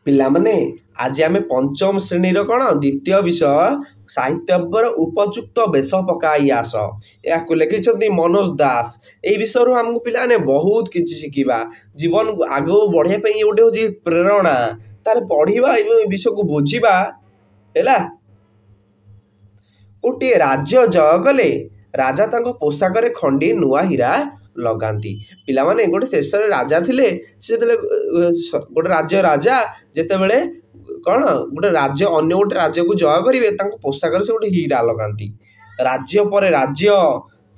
ପିଲାମାନେ ଆଜି ଆମେ ପଞ୍ଚମ ଶ୍ରେଣୀର କ'ଣ ଦ୍ୱିତୀୟ ବିଷୟ ସାହିତ୍ୟର ଉପଯୁକ୍ତ ବେଶ ପକାଇ ଆସ ଏହାକୁ ଲେଖିଛନ୍ତି ମନୋଜ ଦାସ। ଏଇ ବିଷୟରୁ ଆମକୁ ପିଲାମାନେ ବହୁତ କିଛି ଶିଖିବା, ଜୀବନକୁ ଆଗକୁ ବଢ଼ିବା ପାଇଁ ଗୋଟେ ହେଉଛି ପ୍ରେରଣା। ତାହେଲେ ପଢ଼ିବା ଏବଂ ଏ ବିଷୟକୁ ବୁଝିବା ହେଲା। ଗୋଟିଏ ରାଜ୍ୟ ଜୟ କଲେ ରାଜା ତାଙ୍କ ପୋଷାକରେ ଖଣ୍ଡିଏ ନୂଆ ହୀରା ଲଗାନ୍ତି। ପିଲାମାନେ ଗୋଟେ ଦେଶରେ ରାଜା ଥିଲେ, ସେ ଯେତେବେଳେ ଗୋଟେ ରାଜା ଯେତେବେଳେ କ'ଣ ଗୋଟେ ରାଜ୍ୟ ଅନ୍ୟ ଗୋଟେ ରାଜ୍ୟକୁ ଜୟ କରିବେ ତାଙ୍କ ପୋଷାକରେ ସେ ଗୋଟେ ହୀରା ଲଗାନ୍ତି। ରାଜ୍ୟ ପରେ ରାଜ୍ୟ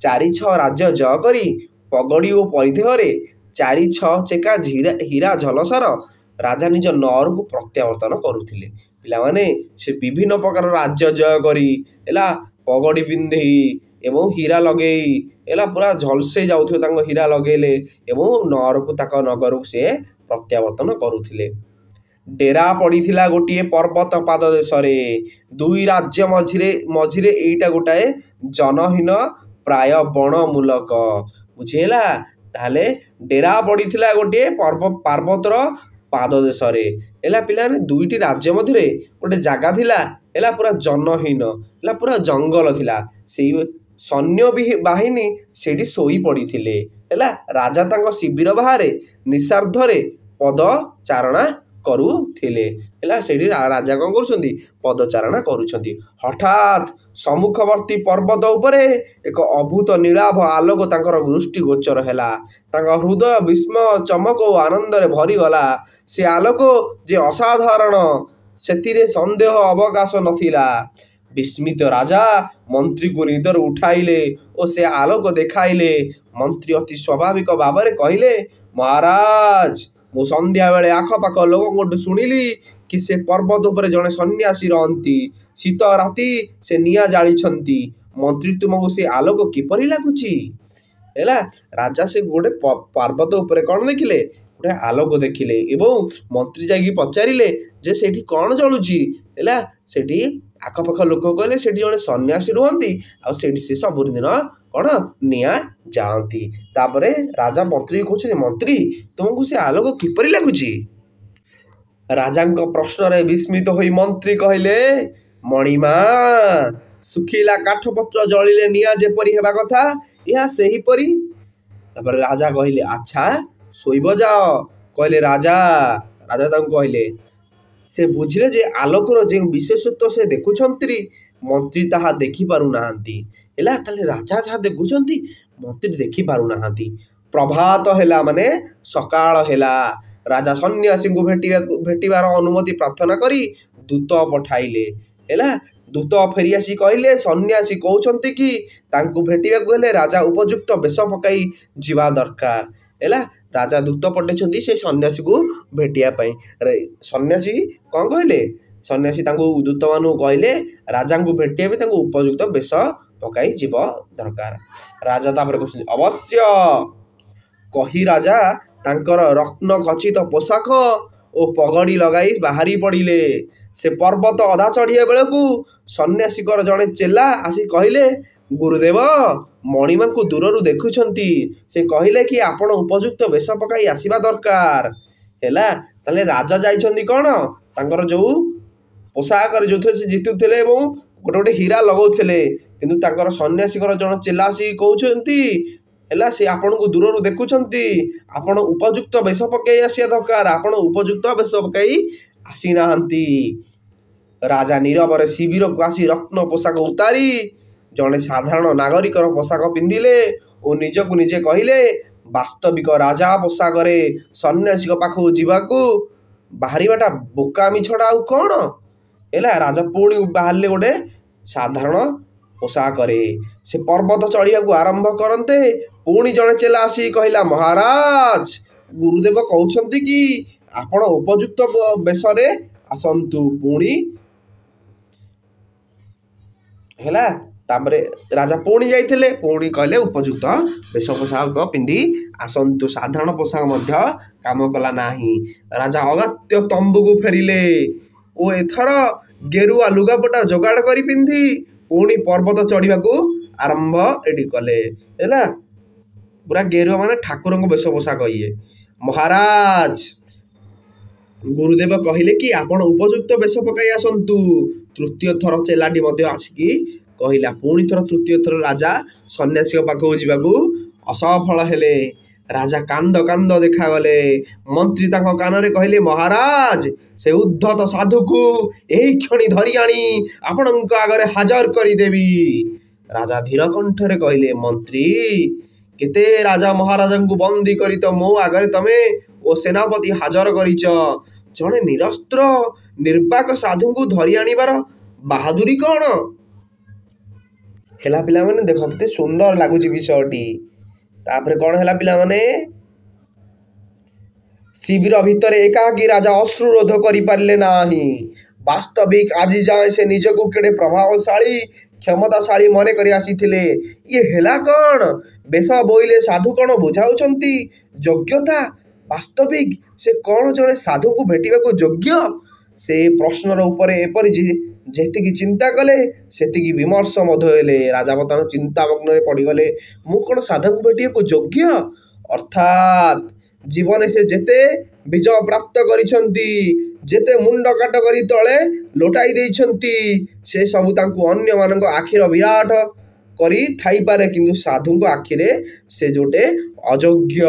4-6 ରାଜ୍ୟ ଜୟ କରି ପଗଡ଼ି ଓ ପରିଧେୟରେ 4-6 ଚେକା ହୀରା ଝଲସର ରାଜା ନିଜ ନଅରକୁ ପ୍ରତ୍ୟାବର୍ତ୍ତନ କରୁଥିଲେ। ପିଲାମାନେ ସେ ବିଭିନ୍ନ ପ୍ରକାର ରାଜ୍ୟ ଜୟ କରି ହେଲା ପଗଡ଼ି ପିନ୍ଧି ଏବଂ ହୀରା ଲଗେଇ ହେଲା ପୁରା ଝଲସେଇ ଯାଉଥିବେ, ତାଙ୍କ ହୀରା ଲଗେଇଲେ ଏବଂ ନଅରକୁ ତାଙ୍କ ନଗରକୁ ସେ ପ୍ରତ୍ୟାବର୍ତ୍ତନ କରୁଥିଲେ। ଡେରା ପଡ଼ିଥିଲା ଗୋଟିଏ ପର୍ବତ ପାଦ ଦେଶରେ, 2 ରାଜ୍ୟ ମଝିରେ ଏଇଟା ଗୋଟାଏ ଜନହୀନ ପ୍ରାୟ ବଣ ମୂଲକ। ବୁଝିହେଲା? ତାହେଲେ ଡେରା ପଡ଼ିଥିଲା ଗୋଟିଏ ପର୍ବତର ପାଦ ଦେଶରେ ହେଲା। ପିଲାମାନେ 2ଟି ରାଜ୍ୟ ମଧ୍ୟରେ ଗୋଟେ ଜାଗା ଥିଲା ହେଲା ପୁରା ଜନହୀନ, ହେଲା ପୁରା ଜଙ୍ଗଲ ଥିଲା। ସେଇ ସୈନ୍ୟ ବାହିନୀ ସେଇଠି ଶୋଇ ପଡ଼ିଥିଲେ ହେଲା। ରାଜା ତାଙ୍କ ଶିବିର ବାହାରେ ନିଶାର୍ଦ୍ଧରେ ପଦଚାରଣା କରୁଥିଲେ ହେଲା। ସେଇଠି ରାଜା କ'ଣ କରୁଛନ୍ତି? ପଦଚାରଣା କରୁଛନ୍ତି। ହଠାତ୍ ସମ୍ମୁଖବର୍ତ୍ତୀ ପର୍ବତ ଉପରେ ଏକ ଅଭୂତ ନୀଳାଭ ଆଲୋକ ତାଙ୍କର ଦୃଷ୍ଟି ଗୋଚର ହେଲା। ତାଙ୍କ ହୃଦୟ ବିସ୍ମୟ, ଚମକ ଓ ଆନନ୍ଦରେ ଭରିଗଲା। ସେ ଆଲୋକ ଯେ ଅସାଧାରଣ ସେଥିରେ ସନ୍ଦେହ ଅବକାଶ ନଥିଲା। ବିସ୍ମିତ ରାଜା ମନ୍ତ୍ରୀଙ୍କୁ ନିଦରୁ ଉଠାଇଲେ ଓ ସେ ଆଲୋକ ଦେଖାଇଲେ। ମନ୍ତ୍ରୀ ଅତି ସ୍ୱାଭାବିକ ଭାବରେ କହିଲେ, ମହାରାଜ, ମୁଁ ସନ୍ଧ୍ୟାବେଳେ ଆଖପାଖ ଲୋକଙ୍କଠୁ ଶୁଣିଲି କି ସେ ପର୍ବତ ଉପରେ ଜଣେ ସନ୍ନ୍ୟାସୀ ରହନ୍ତି। ଶୀତ ରାତି ସେ ନିଆଁ ଜାଳିଛନ୍ତି। ମନ୍ତ୍ରୀ, ତୁମକୁ ସେ ଆଲୋକ କିପରି ଲାଗୁଛି? ହେଲା। ରାଜା ସେ ଗୋଟେ ପର୍ବତ ଉପରେ କ'ଣ ଦେଖିଲେ? ଗୋଟେ ଆଲୋକ ଦେଖିଲେ ଏବଂ ମନ୍ତ୍ରୀ ଯାଇକି ପଚାରିଲେ ଯେ ସେଇଠି କ'ଣ ଜଳୁଛି ହେଲା। ସେଠି ଆଖପାଖ ଲୋକ କହିଲେ ସେଠି ଜଣେ ସନ୍ନ୍ୟାସୀ ରୁହନ୍ତି ଆଉ ସେଇଠି ସେ ସବୁଦିନ କ'ଣ ନିଆଁ ଜାଳନ୍ତି। ତାପରେ ରାଜା ମନ୍ତ୍ରୀକୁ କହୁଛନ୍ତି, ମନ୍ତ୍ରୀ, ତୁମକୁ ସେ ଆଲୋକ କିପରି ଲାଗୁଛି? ରାଜାଙ୍କ ପ୍ରଶ୍ନରେ ବିସ୍ମିତ ହୋଇ ମନ୍ତ୍ରୀ କହିଲେ, ମଣିମା, ଶୁଖିଲା କାଠପତ୍ର ଜଳିଲେ ନିଆଁ ଯେପରି ହେବା କଥା ଏହା ସେହିପରି। ତାପରେ ରାଜା କହିଲେ, ଆଚ୍ଛା, ଶୋଇବ ଯାଅ, କହିଲେ ରାଜା ତାଙ୍କୁ କହିଲେ। ସେ ବୁଝିଲେ ଯେ ଆଲୋକର ଯେଉଁ ବିଶେଷତ୍ୱ ସେ ଦେଖୁଛନ୍ତି ମନ୍ତ୍ରୀ ତାହା ଦେଖିପାରୁନାହାନ୍ତି ହେଲା। ତାହେଲେ ରାଜା ଯାହା ଦେଖୁଛନ୍ତି ମନ୍ତ୍ରୀ ଦେଖିପାରୁନାହାନ୍ତି। ପ୍ରଭାତ ହେଲା ମାନେ ସକାଳ ହେଲା। ରାଜା ସନ୍ନ୍ୟାସୀଙ୍କୁ ଭେଟିବାର ଅନୁମତି ପ୍ରାର୍ଥନା କରି ଦୂତ ପଠାଇଲେ ହେଲା। ଦୂତ ଫେରିଆସି କହିଲେ, ସନ୍ନ୍ୟାସୀ କହୁଛନ୍ତି କି ତାଙ୍କୁ ଭେଟିବାକୁ ହେଲେ ରାଜା ଉପଯୁକ୍ତ ବେଶ ପକାଇ ଯିବା ଦରକାର ହେଲା। ରାଜା ଦୂତ ପଠାଇଛନ୍ତି ସେ ସନ୍ନ୍ୟାସୀକୁ ଭେଟିବା ପାଇଁ। ସନ୍ନ୍ୟାସୀ କ'ଣ କହିଲେ? ସନ୍ନ୍ୟାସୀ ତାଙ୍କୁ ଦୂତମାନଙ୍କୁ କହିଲେ ରାଜାଙ୍କୁ ଭେଟିବା ପାଇଁ ତାଙ୍କୁ ଉପଯୁକ୍ତ ବେଶ ପକାଇ ଯିବ ଦରକାର। ରାଜା ତାପରେ କହୁଛନ୍ତି, ଅବଶ୍ୟ, କହି ରାଜା ତାଙ୍କର ରତ୍ନ ଖଚିତ ପୋଷାକ ଓ ପଗଡ଼ି ଲଗାଇ ବାହାରି ପଡ଼ିଲେ। ସେ ପର୍ବତ ଅଧା ଚଢ଼ିବା ବେଳକୁ ସନ୍ନ୍ୟାସୀଙ୍କର ଜଣେ ଚେଲା ଆସି କହିଲେ, ଗୁରୁଦେବ, ମଣିମାଙ୍କୁ ଦୂରରୁ ଦେଖୁଛନ୍ତି। ସେ କହିଲେ କି ଆପଣ ଉପଯୁକ୍ତ ବେଶ ପକାଇ ଆସିବା ଦରକାର ହେଲା। ତାହେଲେ ରାଜା ଯାଇଛନ୍ତି କ'ଣ ତାଙ୍କର ଯେଉଁ ପୋଷାକରେ ଯେଉଁଥିରେ ସେ ଜିତୁଥିଲେ ଏବଂ ଗୋଟେ ହୀରା ଲଗାଉଥିଲେ, କିନ୍ତୁ ତାଙ୍କର ସନ୍ନ୍ୟାସୀଙ୍କର ଜଣେ ଚେଲା ଆସି କହୁଛନ୍ତି ହେଲା ସେ ଆପଣଙ୍କୁ ଦୂରରୁ ଦେଖୁଛନ୍ତି, ଆପଣ ଉପଯୁକ୍ତ ବେଶ ପକାଇ ଆସିବା ଦରକାର, ଆପଣ ଉପଯୁକ୍ତ ବେଶ ପକାଇ ଆସିନାହାନ୍ତି। ରାଜା ନୀରବରେ ଶିବିରକୁ ଆସି ରତ୍ନ ପୋଷାକ ଉତାରି ଜଣେ ସାଧାରଣ ନାଗରିକର ପୋଷାକ ପିନ୍ଧିଲେ ଓ ନିଜକୁ ନିଜେ କହିଲେ, ବାସ୍ତବିକ ରାଜା ପୋଷାକରେ ସନ୍ନ୍ୟାସୀଙ୍କ ପାଖକୁ ଯିବାକୁ ବାହାରିବାଟା ବୋକାମି ଛଡ଼ା ଆଉ କ'ଣ ହେଲା। ରାଜା ପୁଣି ବାହାରିଲେ ଗୋଟେ ସାଧାରଣ ପୋଷାକରେ। ସେ ପର୍ବତ ଚଢ଼ିବାକୁ ଆରମ୍ଭ କରନ୍ତେ ପୁଣି ଜଣେ ଚେଲା ଆସି କହିଲା, ମହାରାଜ, ଗୁରୁଦେବ କହୁଛନ୍ତି କି ଆପଣ ଉପଯୁକ୍ତ ବେଶରେ ଆସନ୍ତୁ। ପୁଣି ହେଲା। ତାପରେ ରାଜା ପୁଣି ଯାଇଥିଲେ, ପୁଣି କହିଲେ ଉପଯୁକ୍ତ ବେଶ ପୋଷାକ ପିନ୍ଧି ଆସନ୍ତୁ। ସାଧାରଣ ପୋଷାକ ମଧ୍ୟ କାମ କଲା ନାହିଁ। ରାଜା ଅଗତ୍ୟ ତମ୍ବୁକୁ ଫେରିଲେ ଓ ଏଥର ଗେରୁଆ ଲୁଗାପଟା ଯୋଗାଡ଼ କରି ପିନ୍ଧି ପୁଣି ପର୍ବତ ଚଢ଼ିବାକୁ ଆରମ୍ଭ ଏଠି କଲେ ହେଲା। ପୁରା ଗେରୁଆ ମାନେ ଠାକୁରଙ୍କ ବେଶ ପୋଷାକ ଇଏ। ମହାରାଜ, ଗୁରୁଦେବ କହିଲେ କି ଆପଣ ଉପଯୁକ୍ତ ବେଶ ପକାଇ ଆସନ୍ତୁ। ତୃତୀୟ ଥର ଚେଲାଟି ମଧ୍ୟ ଆସିକି କହିଲା। ପୁଣି ଥର ତୃତୀୟ ଥର ରାଜା ସନ୍ନ୍ୟାସୀଙ୍କ ପାଖକୁ ଯିବାକୁ ଅସଫଳ ହେଲେ। ରାଜା କାନ୍ଦ କାନ୍ଦ ଦେଖାଗଲେ। ମନ୍ତ୍ରୀ ତାଙ୍କ କାନରେ କହିଲେ, ମହାରାଜ, ସେ ଉଦ୍ଧତ ସାଧୁକୁ ଏହି କ୍ଷଣି ଧରି ଆଣି ଆପଣଙ୍କ ଆଗରେ ହାଜର କରିଦେବି। ରାଜା ଧୀର କଣ୍ଠରେ କହିଲେ, ମନ୍ତ୍ରୀ, କେତେ ରାଜା ମହାରାଜାଙ୍କୁ ବନ୍ଦୀ କରି ତ ମୋ ଆଗରେ ତମେ ଓ ସେନାପତି ହାଜର କରିଛ। ଜଣେ ନିରସ୍ତ୍ର ନିର୍ବାକ ସାଧୁଙ୍କୁ ଧରି ଆଣିବାର ବାହାଦୁରୀ କ'ଣ? ହେଲା ପିଲାମାନେ, ଦେଖ କେତେ ସୁନ୍ଦର ଲାଗୁଛି ବିଷୟଟି। ତାପରେ କ'ଣ ହେଲା ପିଲାମାନେ? ଶିବିର ଭିତରେ ଏକାକୀ ରାଜା ଅଶ୍ରୁରୋଧ କରିପାରିଲେ ନାହିଁ। ବାସ୍ତବିକ ଆଜି ଯାଏ ସେ ନିଜକୁ କେଡ଼େ ପ୍ରଭାବଶାଳୀ କ୍ଷମତାଶାଳୀ ମନେ କରି ଆସିଥିଲେ। ଇଏ ହେଲା କ'ଣ? ବେଶ ବୋଇଲେ ସାଧୁ କ'ଣ ବୁଝାଉଛନ୍ତି ଯୋଗ୍ୟତା? ବାସ୍ତବିକ ସେ କ'ଣ ଜଣେ ସାଧୁଙ୍କୁ ଭେଟିବାକୁ ଯୋଗ୍ୟ? ସେ ପ୍ରଶ୍ନର ଉପରେ ଏପରି ଯେତିକି ଚିନ୍ତା କଲେ ସେତିକି ବିମର୍ଷ ମଧ୍ୟ ହେଲେ। ରାଜା ବର୍ତ୍ତମାନ ଚିନ୍ତାମଗ୍ନରେ ପଡ଼ିଗଲେ। ମୁଁ କ'ଣ ସାଧୁଙ୍କୁ ଭେଟିବାକୁ ଯୋଗ୍ୟ? ଅର୍ଥାତ୍ ଜୀବନରେ ସେ ଯେତେ ବିଜୟ ପ୍ରାପ୍ତ କରିଛନ୍ତି, ଯେତେ ମୁଣ୍ଡ କାଟ କରି ତଳେ ଲୋଟାଇ ଦେଇଛନ୍ତି, ସେ ସବୁ ତାଙ୍କୁ ଅନ୍ୟମାନଙ୍କ ଆଖିର ବିରାଟ କରି ଥାଇପାରେ, କିନ୍ତୁ ସାଧୁଙ୍କ ଆଖିରେ ସେ ଗୋଟେ ଅଯୋଗ୍ୟ।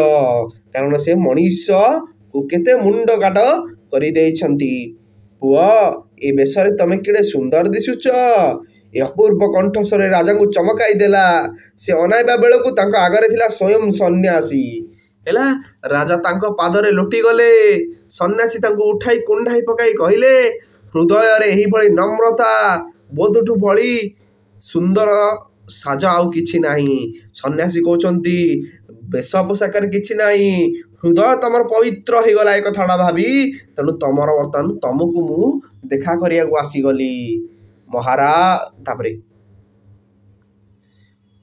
କାରଣ ସେ ମଣିଷକୁ କେତେ ମୁଣ୍ଡ କାଟ କରିଦେଇଛନ୍ତି। ପୁଅ, ଏ ବେଶରେ ତମେ କେଡ଼େ ସୁନ୍ଦର ଦିଶୁଛ। ଏ ଅପୂର୍ବ କଣ୍ଠସ୍ୱରରେ ରାଜାଙ୍କୁ ଚମକାଇ ଦେଲା। ସେ ଅନାଇବା ବେଳକୁ ତାଙ୍କ ଆଗରେ ଥିଲା ସ୍ୱୟଂ ସନ୍ନ୍ୟାସୀ। ହେଲା, ରାଜା ତାଙ୍କ ପାଦରେ ଲୋଟିଗଲେ। ସନ୍ନ୍ୟାସୀ ତାଙ୍କୁ ଉଠାଇ କୁଣ୍ଢାଇ ପକାଇ କହିଲେ, ହୃଦୟରେ ଏହିଭଳି ନମ୍ରତା ବୋଧଠୁ ଭଳି ସୁନ୍ଦର ସାଜ ଆଉ କିଛି ନାହିଁ। ସନ୍ନ୍ୟାସୀ କହୁଛନ୍ତି, ବେଶ ପୋଷାକରେ କିଛି ନାହିଁ, ହୃଦୟ ତମର ପବିତ୍ର ହେଇଗଲା ଏ କଥାଟା ଭାବି, ତେଣୁ ବର୍ତ୍ତମାନ ତମକୁ ମୁଁ ଦେଖା କରିବାକୁ ଆସିଗଲି। ତାପରେ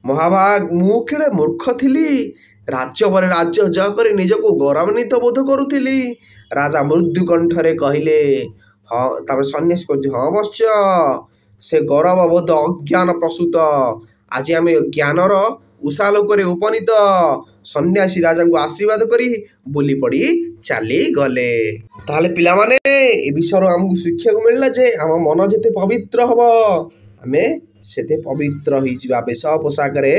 ମହାଭାଗ, ମୁଁ କେଡ଼େ ମୂର୍ଖ ଥିଲି। ରାଜ୍ୟ ପରେ ରାଜ୍ୟ ଜୟ କରି ନିଜକୁ ଗୌରବାନ୍ୱିତ ବୋଧ କରୁଥିଲି। ରାଜା ମୃଦୁ କଣ୍ଠରେ କହିଲେ। ହଁ, ତାପରେ ସନ୍ନ୍ୟାସୀ କହୁଛି, ହଁ ବତ୍ସ, ସେ ଗୌରବ ବୋଧ ଅଜ୍ଞାନ ପ୍ରସୂତ। ଆଜି ଆମେ ଜ୍ଞାନର ଉଷାଲୋକରେ ଉପନୀତ। ସନ୍ନ୍ୟାସୀ ରାଜାଙ୍କୁ ଆଶୀର୍ବାଦ କରି ବୁଲି ପଡ଼ି ଚାଲିଗଲେ। ତାହେଲେ ପିଲାମାନେ, ଏ ବିଷୟରୁ ଆମକୁ ଶିଖିବାକୁ ମିଳିଲା ଯେ ଆମ ମନ ଯେତେ ପବିତ୍ର ହବ ଆମେ ସେତେ ପବିତ୍ର ହେଇଯିବା। ବେଶ ପୋଷାକରେ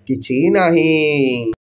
କିଛି ନାହିଁ।